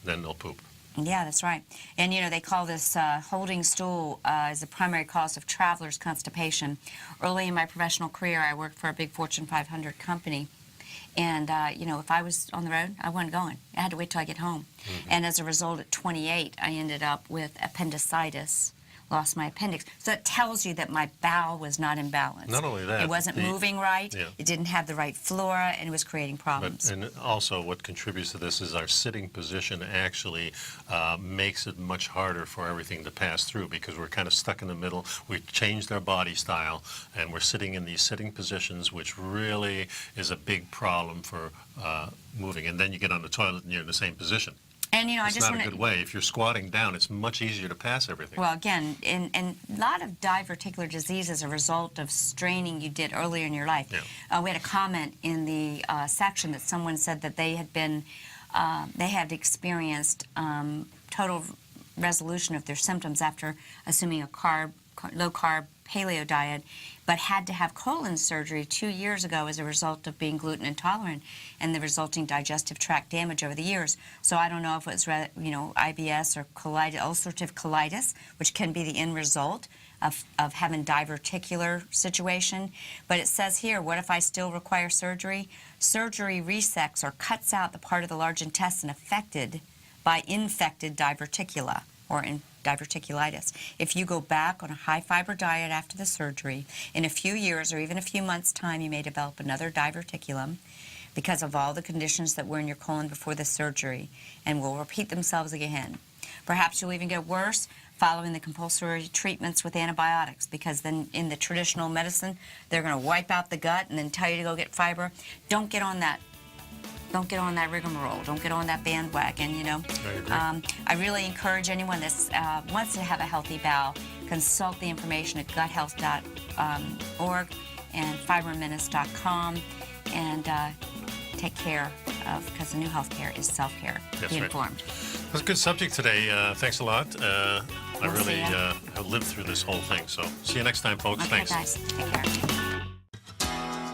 then they'll poop. Yeah, that's right. And, you know, they call this holding stool as a primary cause of traveler's constipation. Early in my professional career, I worked for a big Fortune 500 company. And, you know, if I was on the road, I wasn't going. I had to wait till I get home. And as a result, at 28, I ended up with appendicitis, lost my appendix. So it tells you that my bowel was not in balance. Not only that, it wasn't moving right, Yeah. it didn't have the right flora, and it was creating problems. And also what contributes to this is our sitting position actually makes it much harder for everything to pass through, because we're kind of stuck in the middle. We've changed our body style, and we're sitting in these sitting positions, which really is a big problem for moving. And then you get on the toilet and you're in the same position. And, you know, It's I just not want a good way. If you're squatting down, it's much easier to pass everything. Well, again, and a lot of diverticular disease is a result of straining you did earlier in your life. Yeah. We had a comment in the section that someone said that they had experienced total resolution of their symptoms after assuming a low-carb paleo diet, but had to have colon surgery 2 years ago as a result of being gluten intolerant and the resulting digestive tract damage over the years. So I don't know if it was, you know, IBS or ulcerative colitis, which can be the end result of having diverticular situation. But it says here, what if I still require surgery? Surgery resects or cuts out the part of the large intestine affected by infected diverticula or diverticulitis. If you go back on a high-fiber diet after the surgery, in a few years or even a few months' time, you may develop another diverticulum because of all the conditions that were in your colon before the surgery and will repeat themselves again. Perhaps you'll even get worse following the compulsory treatments with antibiotics, because then in the traditional medicine, they're going to wipe out the gut and then tell you to go get fiber. Don't get on that. Don't get on that rigmarole. Don't get on that bandwagon, you know. I agree. I really encourage anyone that wants to have a healthy bowel, consult the information at guthealth.org and fibermenace.com, and take care of, because the new healthcare is self-care. That's Be right. informed. That's a good subject today. Thanks a lot. I We'll really see ya. have lived through this whole thing. So see you next time, folks. Okay, Thanks. guys. Take care.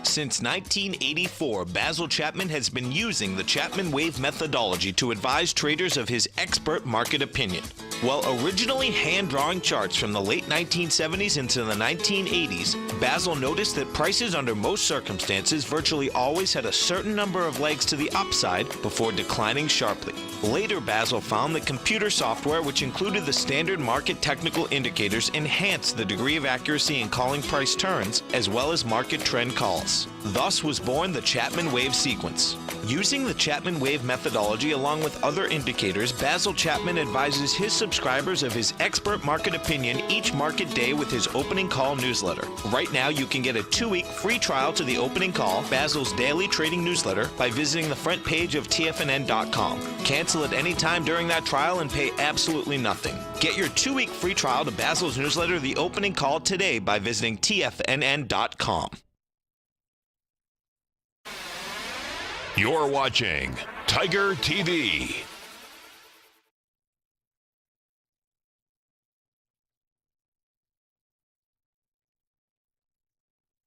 Since 1984, Basil Chapman has been using the Chapman Wave methodology to advise traders of his expert market opinion. While originally hand-drawing charts from the late 1970s into the 1980s, Basil noticed that prices under most circumstances virtually always had a certain number of legs to the upside before declining sharply. Later, Basil found that computer software, which included the standard market technical indicators, enhanced the degree of accuracy in calling price turns, as well as market trend calls. Thus was born the Chapman Wave sequence. Using the Chapman Wave methodology along with other indicators, Basil Chapman advises his subscribers of his expert market opinion each market day with his opening call newsletter. Right now, you can get a 2-week free trial to the opening call, Basil's daily trading newsletter, by visiting the front page of TFNN.com. Cancel at any time during that trial and pay absolutely nothing. Get your 2-week free trial to Basil's newsletter, The Opening Call, today by visiting TFNN.com. You're watching Tiger TV.